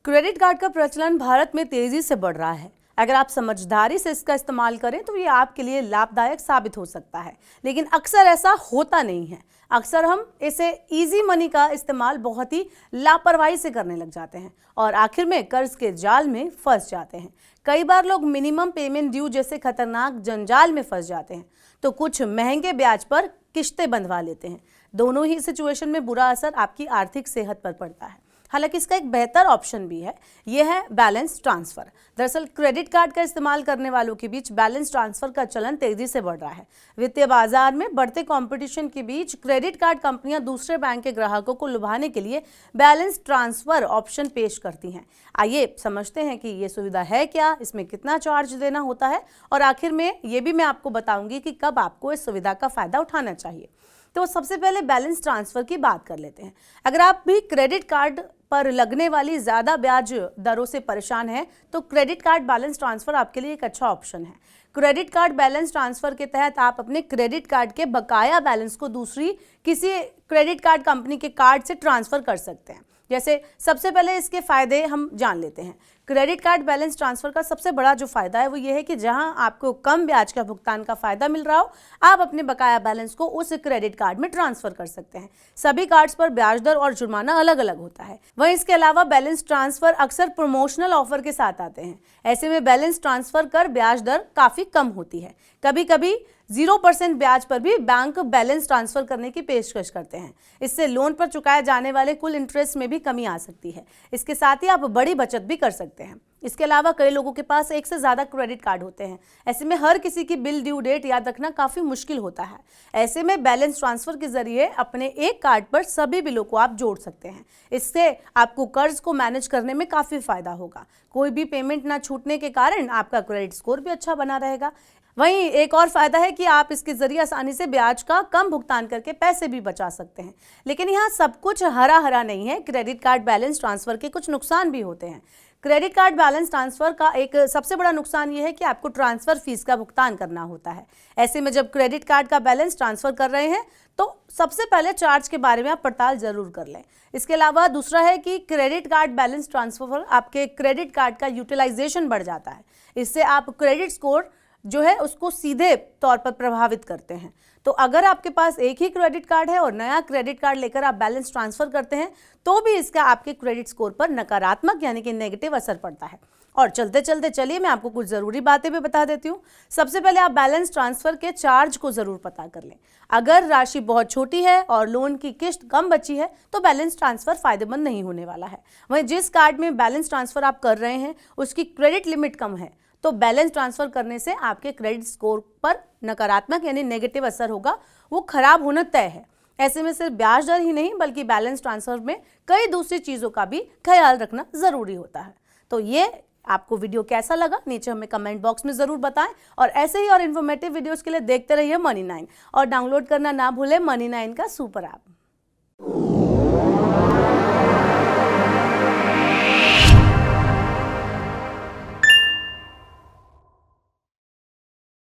Credit card का प्रचलन भारत में तेजी से बढ़ रहा है। अगर आप समझदारी से इसका इस्तेमाल करें तो ये आपके लिए लाभदायक साबित हो सकता है, लेकिन अक्सर ऐसा होता नहीं है। अक्सर हम इसे इजी मनी का इस्तेमाल बहुत ही लापरवाही से करने लग जाते हैं और आखिर में कर्ज के जाल में फंस जाते हैं। कई बार लोग मिनिमम पेमेंट ड्यू जैसे खतरनाक जंजाल में फंस जाते हैं, तो कुछ महंगे ब्याज पर किश्तें बंधवा लेते हैं। दोनों ही सिचुएशन में बुरा असर आपकी आर्थिक सेहत पर पड़ता है। हालांकि इसका एक बेहतर ऑप्शन भी है, यह है बैलेंस ट्रांसफर। दरअसल क्रेडिट कार्ड का इस्तेमाल करने वालों के बीच बैलेंस ट्रांसफर का चलन तेजी से बढ़ रहा है। वित्तीय बाजार में बढ़ते कंपटीशन के बीच क्रेडिट कार्ड कंपनियां दूसरे बैंक के ग्राहकों को लुभाने के लिए बैलेंस ट्रांसफर ऑप्शन पेश करती हैं। आइए समझते हैं कि ये सुविधा है क्या, इसमें कितना चार्ज देना होता है और आखिर में ये भी मैं आपको बताऊंगी कि कब आपको इस सुविधा का फायदा उठाना चाहिए। तो सबसे पहले बैलेंस ट्रांसफर की बात कर लेते हैं। अगर आप भी क्रेडिट कार्ड पर लगने वाली ज़्यादा ब्याज दरों से परेशान हैं, तो क्रेडिट कार्ड बैलेंस ट्रांसफर आपके लिए एक अच्छा ऑप्शन है। क्रेडिट कार्ड बैलेंस ट्रांसफर के तहत आप अपने क्रेडिट कार्ड के बकाया बैलेंस को दूसरी किसी क्रेडिट कार्ड कंपनी के कार्ड से ट्रांसफर कर सकते हैं। जैसे सबसे पहले इसके फायदे हम जान लेते हैं। क्रेडिट कार्ड बैलेंस ट्रांसफर का सबसे बड़ा जो फायदा है वो ये है कि जहां आपको कम ब्याज का भुगतान का फायदा मिल रहा हो, आप अपने बकाया बैलेंस को उस क्रेडिट कार्ड में ट्रांसफर कर सकते हैं। सभी कार्ड्स पर ब्याज दर और जुर्माना अलग अलग होता है। वहीं इसके अलावा बैलेंस ट्रांसफर अक्सर प्रमोशनल ऑफर के साथ आते हैं। ऐसे में बैलेंस ट्रांसफर कर ब्याज दर काफी कम होती है। कभी कभी 0% ब्याज पर भी बैंक बैलेंस ट्रांसफर करने की पेशकश करते हैं। इससे लोन पर चुकाए जाने वाले कुल इंटरेस्ट में भी कमी आ सकती है। इसके साथ ही आप बड़ी बचत भी कर सकते हैं। इसके अलावा कई लोगों के पास एक से ज़्यादा क्रेडिट कार्ड होते हैं। ऐसे में हर किसी की बिल ड्यू डेट याद रखना काफ़ी मुश्किल होता है। ऐसे में बैलेंस ट्रांसफर के जरिए अपने एक कार्ड पर सभी बिलों को आप जोड़ सकते हैं। इससे आपको कर्ज को मैनेज करने में काफ़ी फायदा होगा। कोई भी पेमेंट ना छूटने के कारण आपका क्रेडिट स्कोर भी अच्छा बना रहेगा। वहीं एक और फायदा है कि आप इसके जरिए आसानी से ब्याज का कम भुगतान करके पैसे भी बचा सकते हैं। लेकिन यहाँ सब कुछ हरा हरा नहीं है। क्रेडिट कार्ड बैलेंस ट्रांसफर के कुछ नुकसान भी होते हैं। क्रेडिट कार्ड बैलेंस ट्रांसफर का एक सबसे बड़ा नुकसान ये है कि आपको ट्रांसफर फीस का भुगतान करना होता है। ऐसे में जब क्रेडिट कार्ड का बैलेंस ट्रांसफर कर रहे हैं तो सबसे पहले चार्ज के बारे में आप पड़ताल जरूर कर लें। इसके अलावा दूसरा है कि क्रेडिट कार्ड बैलेंस ट्रांसफर पर आपके क्रेडिट कार्ड का यूटिलाइजेशन बढ़ जाता है। इससे आप क्रेडिट स्कोर जो है उसको सीधे तौर पर प्रभावित करते हैं। तो अगर आपके पास एक ही क्रेडिट कार्ड है और नया क्रेडिट कार्ड लेकर आप बैलेंस ट्रांसफर करते हैं तो भी इसका आपके क्रेडिट स्कोर पर नकारात्मक यानी कि नेगेटिव असर पड़ता है। और चलते चलते चलिए मैं आपको कुछ ज़रूरी बातें भी बता देती हूँ। सबसे पहले आप बैलेंस ट्रांसफर के चार्ज को ज़रूर पता कर लें। अगर राशि बहुत छोटी है और लोन की किस्त कम बची है तो बैलेंस ट्रांसफर फायदेमंद नहीं होने वाला है। वहीं जिस कार्ड में बैलेंस ट्रांसफर आप कर रहे हैं उसकी क्रेडिट लिमिट कम है तो बैलेंस ट्रांसफर करने से आपके क्रेडिट स्कोर पर नकारात्मक यानी नेगेटिव असर होगा, वो खराब होना तय है। ऐसे में सिर्फ ब्याज दर ही नहीं बल्कि बैलेंस ट्रांसफर में कई दूसरी चीज़ों का भी ख्याल रखना ज़रूरी होता है। तो ये आपको वीडियो कैसा लगा नीचे हमें कमेंट बॉक्स में ज़रूर बताएं और ऐसे ही और इन्फॉर्मेटिव वीडियोज़ के लिए देखते रहिए मनी9 और डाउनलोड करना ना भूलें मनी9 का सुपर ऐप।